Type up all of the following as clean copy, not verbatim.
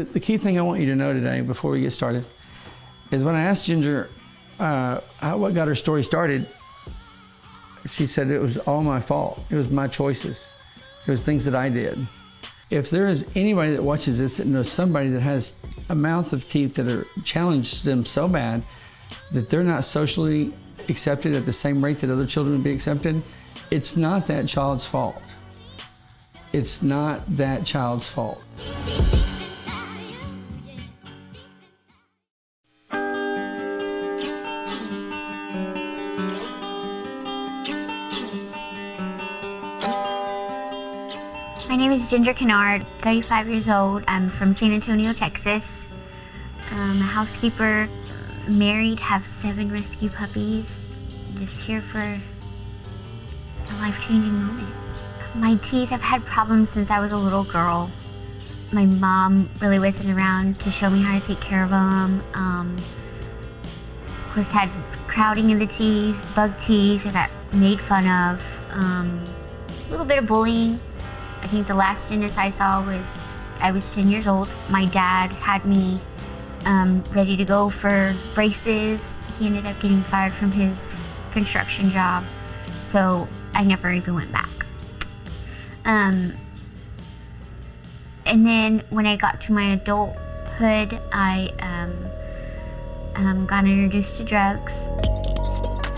The key thing I want you to know today before we get started is when I asked Ginger what got her story started, she said it was all my fault. It was my choices. It was things that I did. If there is anybody that watches this that knows somebody that has a mouth of teeth that are challenged them so bad that they're not socially accepted at the same rate that other children would be accepted, it's not that child's fault. It's not that child's fault. My name is Ginger Kennard, 35 years old. I'm from San Antonio, Texas. I'm a housekeeper, married, have 7 rescue puppies. Just here for a life-changing moment. My teeth, I've had problems since I was a little girl. My mom really wasn't around to show me how to take care of them. Of course, had crowding in the teeth, bug teeth, I got made fun of. A little bit of bullying. I think the last dentist I saw was, I was 10 years old. My dad had me ready to go for braces. He ended up getting fired from his construction job, so I never even went back. And then when I got to my adulthood, I got introduced to drugs.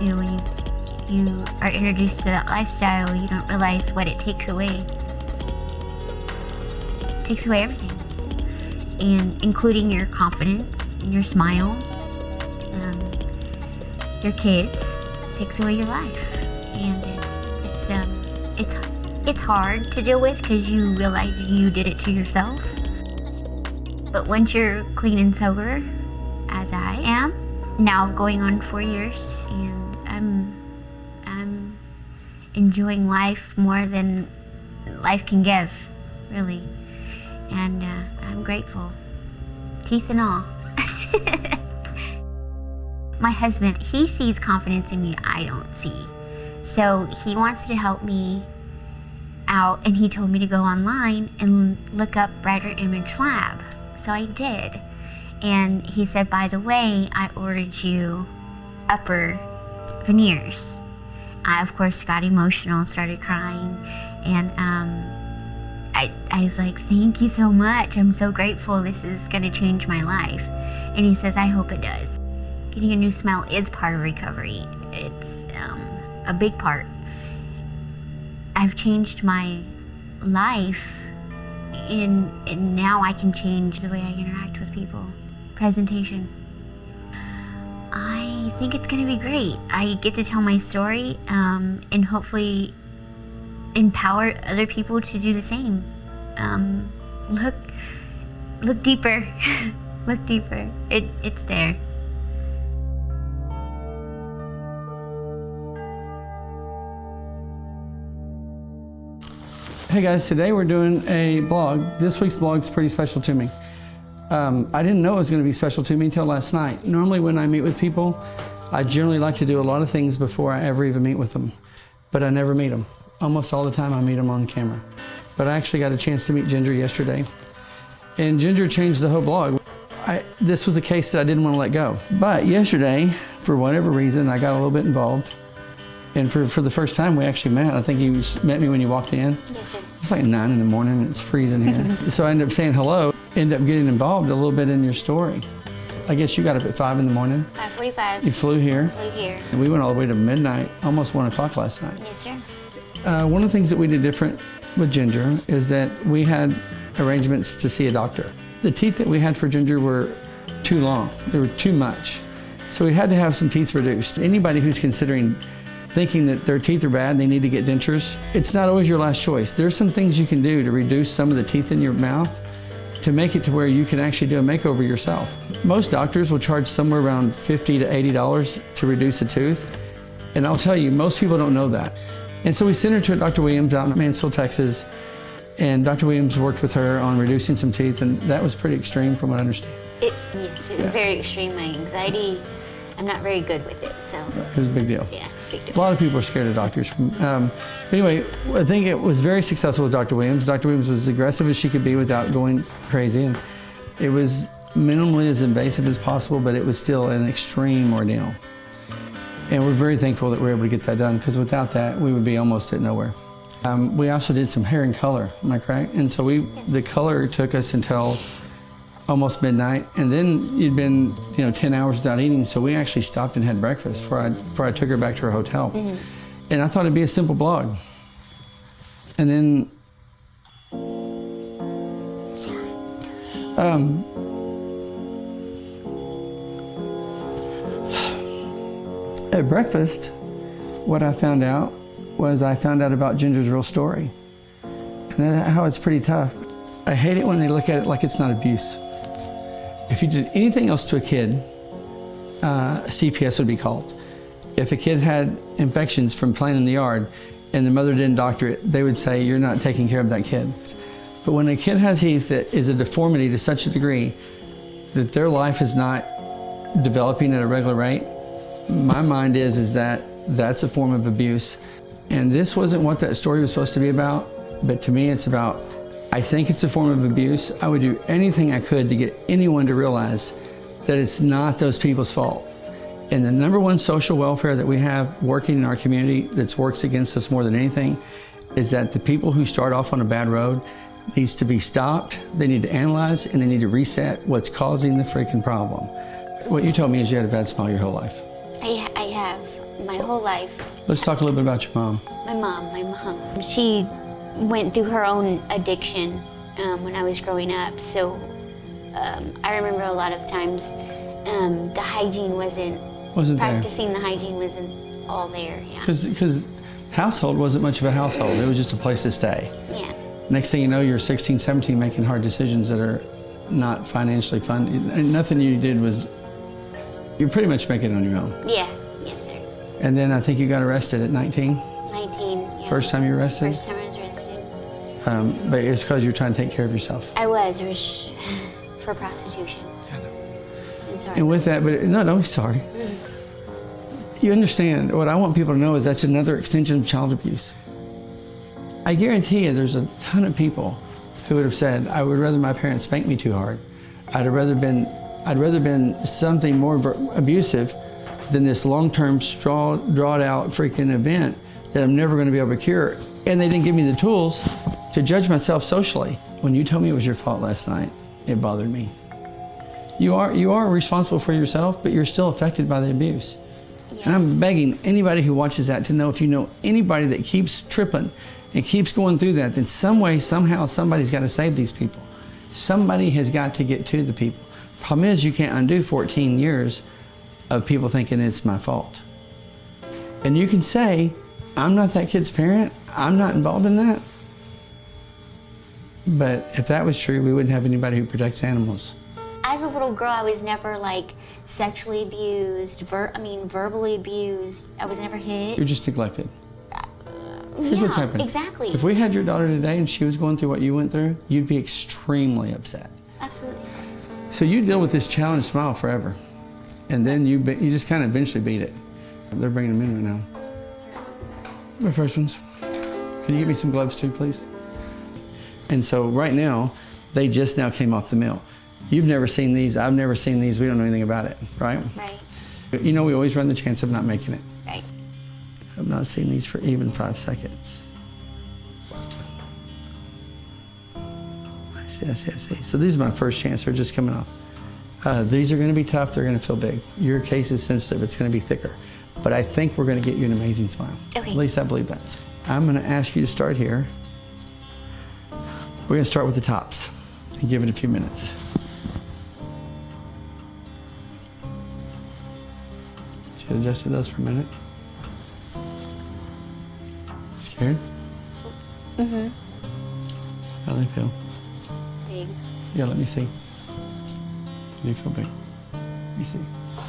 You know, when you are introduced to that lifestyle, you don't realize what it takes away. It takes away everything, and including your confidence, your smile, your kids. It takes away your life, and it's hard to deal with because you realize you did it to yourself. But once you're clean and sober, as I am, now going on 4 years, and I'm enjoying life more than life can give, really. And I'm grateful, teeth and all. My husband, he sees confidence in me I don't see. So he wants to help me out, and he told me to go online and look up Brighter Image Lab. So I did. And he said, by the way, I ordered you upper veneers. I, of course, got emotional, started crying, and I was like, thank you so much. I'm so grateful. This is going to change my life. And he says, I hope it does. Getting a new smile is part of recovery. It's a big part. I've changed my life, and now I can change the way I interact with people. Presentation. I think it's going to be great. I get to tell my story and hopefully empower other people to do the same. Look deeper. Look deeper. It's there. Hey guys, today we're doing a blog. This week's blog is pretty special to me. I didn't know it was going to be special to me until last night. Normally when I meet with people, I generally like to do a lot of things before I ever even meet with them, but I never meet them. Almost all the time I meet them on camera. But I actually got a chance to meet Ginger yesterday, and Ginger changed the whole blog. This was a case that I didn't want to let go. But yesterday, for whatever reason, I got a little bit involved. And for the first time we actually met. I think you met me when you walked in. Yes, sir. It's like 9 in the morning, it's freezing here. So I ended up saying hello, ended up getting involved a little bit in your story. I guess you got up at 5 in the morning. 5:45. You flew here. Flew here. And we went all the way to midnight, almost 1 o'clock last night. Yes, sir. One of the things that we did different with Ginger is that we had arrangements to see a doctor. The teeth that we had for Ginger were too long. They were too much. So we had to have some teeth reduced. Anybody who's considering thinking that their teeth are bad and they need to get dentures, it's not always your last choice. There's some things you can do to reduce some of the teeth in your mouth to make it to where you can actually do a makeover yourself. Most doctors will charge somewhere around $50 to $80 to reduce a tooth. And I'll tell you, most people don't know that. And so we sent her to Dr. Williams out in Mansfield, Texas, and Dr. Williams worked with her on reducing some teeth, and that was pretty extreme from what I understand. Yes, it was very extreme. My anxiety, I'm not very good with it, so. It was a big deal. Yeah, big deal. A lot of people are scared of doctors. Anyway, I think it was very successful with Dr. Williams. Dr. Williams was as aggressive as she could be without going crazy. And It was minimally as invasive as possible, but it was still an extreme ordeal. And we're very thankful that we were able to get that done, because without that, we would be almost at nowhere. We also did some hair and color, am I correct? And so the color took us until almost midnight, and then you'd been 10 hours without eating, so we actually stopped and had breakfast before I took her back to her hotel. And I thought it'd be a simple blog. And then, at breakfast, what I found out was about Ginger's real story. And then how it's pretty tough. I hate it when they look at it like it's not abuse. If you did anything else to a kid, CPS would be called. If a kid had infections from playing in the yard and the mother didn't doctor it, they would say, you're not taking care of that kid. But when a kid has teeth that is a deformity to such a degree that their life is not developing at a regular rate, my mind is that that's a form of abuse. And this wasn't what that story was supposed to be about, but to me it's about, I think it's a form of abuse. I would do anything I could to get anyone to realize that it's not those people's fault. And the number one social welfare that we have working in our community that works against us more than anything is that the people who start off on a bad road needs to be stopped, they need to analyze, and they need to reset what's causing the freaking problem. What you told me is you had a bad smile your whole life. I have my whole life. Let's talk a little bit about your mom. My mom. She went through her own addiction when I was growing up. So I remember a lot of times the hygiene wasn't practicing there. The hygiene wasn't all there. Yeah. Because household wasn't much of a household. It was just a place to stay. Yeah. Next thing you know, you're 16, 17 making hard decisions that are not financially funded. And nothing you did was, you're pretty much making it on your own. Yeah. Yes, sir. And then I think you got arrested at 19? 19, yeah. First time you were arrested? First time I was arrested. But it's because you were trying to take care of yourself. I was. It was for prostitution. Yeah, I know. I'm sorry. And with that, but no, don't be sorry. You understand, what I want people to know is that's another extension of child abuse. I guarantee you there's a ton of people who would have said, I would rather my parents spank me too hard. I'd rather been something more abusive than this long-term drawn out freaking event that I'm never going to be able to cure. And they didn't give me the tools to judge myself socially. When you told me it was your fault last night, it bothered me. You are responsible for yourself, but you're still affected by the abuse. Yeah. And I'm begging anybody who watches that to know, if you know anybody that keeps tripping and keeps going through that, then some way, somehow, somebody's got to save these people. Somebody has got to get to the people. Problem is, you can't undo 14 years of people thinking it's my fault. And you can say, I'm not that kid's parent, I'm not involved in that. But if that was true, we wouldn't have anybody who protects animals. As a little girl, I was never sexually abused, verbally abused. I was never hit. You're just neglected. Here's what's happening. Exactly. If we had your daughter today and she was going through what you went through, you'd be extremely upset. Absolutely. So you deal with this challenge smile forever. And then you just kind of eventually beat it. They're bringing them in right now. My first ones. Can you give me some gloves too, please? And so right now, they just now came off the mill. You've never seen these, I've never seen these, we don't know anything about it, right? Right. You know, we always run the chance of not making it. Right. I've not seen these for even 5 seconds. I see. So these are my first chance, they're just coming off. These are gonna be tough, they're gonna feel big. Your case is sensitive, it's gonna be thicker. But I think we're gonna get you an amazing smile. Okay. At least I believe that. I'm gonna ask you to start here. We're gonna start with the tops and give it a few minutes. Just adjusted those for a minute. Scared? Mm-hmm. How do they feel? Big. Yeah, let me see. Do you feel big? Let me see.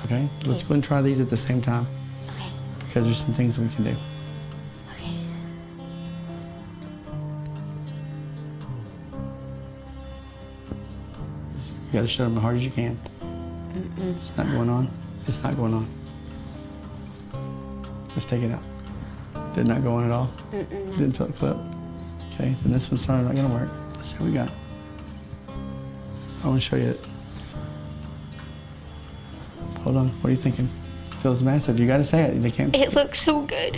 Okay, let's go and try these at the same time. Okay. Because there's some things that we can do. Okay. You gotta shut them as hard as you can. It's not going on. It's not going on. Let's take it out. Did not go on at all? Didn't feel the clip? Okay, then this one's not gonna work. Let's see what we got. I want to show you it. Hold on. What are you thinking? Feels massive. You got to say it. They can't. It looks so good.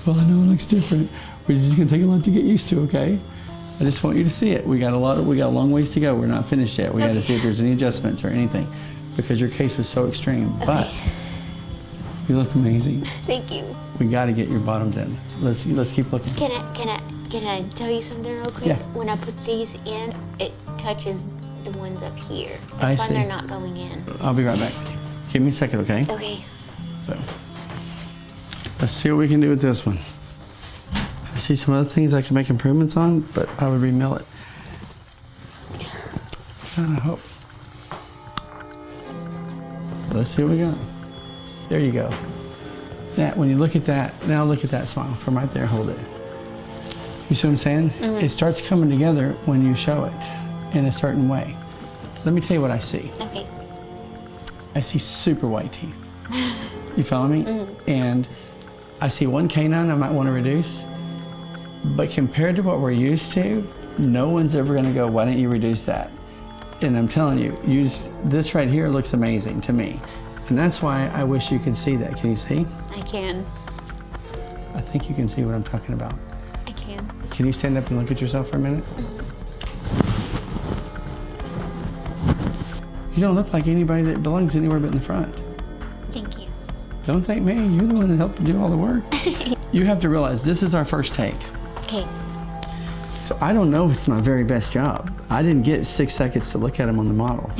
Well, I know it looks different. We're just gonna take a lot to get used to, okay? I just want you to see it. We got a long ways to go. We're not finished yet. We got to see if there's any adjustments or anything, because your case was so extreme. Okay. But you look amazing. Thank you. We got to get your bottoms in. Let's keep looking. Can I tell you something real quick? Yeah. When I put these in, it touches the ones up here. I That's why see. they're not going in. I'll be right back with you. Give me a second, okay? Okay. So, let's see what we can do with this one. I see some other things I can make improvements on, but I would remill it. Kind of hope. Let's see what we got. There you go. That, when you look at that, now look at that smile from right there. Hold it. You see what I'm saying? Mm-hmm. It starts coming together when you show it in a certain way. Let me tell you what I see. Okay. I see super white teeth. You follow me? Mm-hmm. And I see one canine I might want to reduce, but compared to what we're used to, no one's ever going to go, why don't you reduce that? And I'm telling you, this right here looks amazing to me. And that's why I wish you could see that. Can you see? I can. I think you can see what I'm talking about. I can. Can you stand up and look at yourself for a minute? You don't look like anybody that belongs anywhere but in the front. Thank you. Don't thank me. You're the one that helped do all the work. You have to realize this is our first take. Okay. So I don't know if it's my very best job. I didn't get 6 seconds to look at them on the model.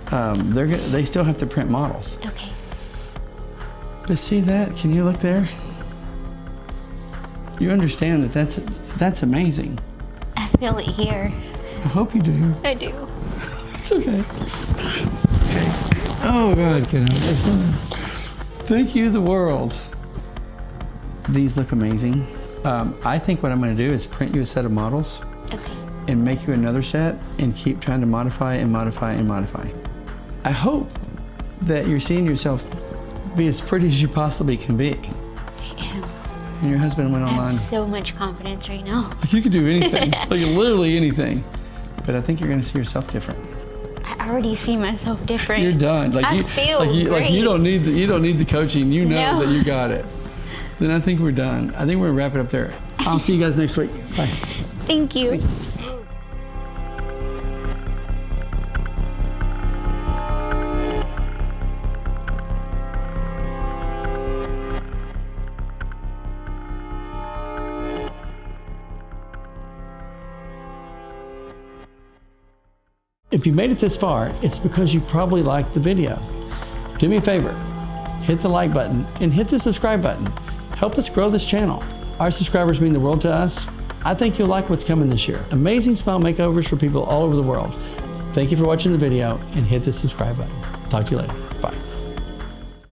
They still have to print models. Okay. But see that? Can you look there? You understand that that's amazing. I feel it here. I hope you do. I do. It's okay. Okay. Oh God, get out. Thank you, the world. These look amazing. I think what I'm going to do is print you a set of models. Okay. And make you another set and keep trying to modify and modify and modify. I hope that you're seeing yourself be as pretty as you possibly can be. I am. And your husband went I online. have so much confidence right now. Like you could do anything, like literally anything. But I think you're going to see yourself different. I already see myself different. You're done. Like I feel great. you don't need the coaching. You know No. that you got it. Then I think we're done. I think we're gonna wrap it up there. I'll see you guys next week. Bye. Thank you. If you made it this far, it's because you probably liked the video. Do me a favor, hit the like button and hit the subscribe button. Help us grow this channel. Our subscribers mean the world to us. I think you'll like what's coming this year. Amazing smile makeovers for people all over the world. Thank you for watching the video and hit the subscribe button. Talk to you later. Bye.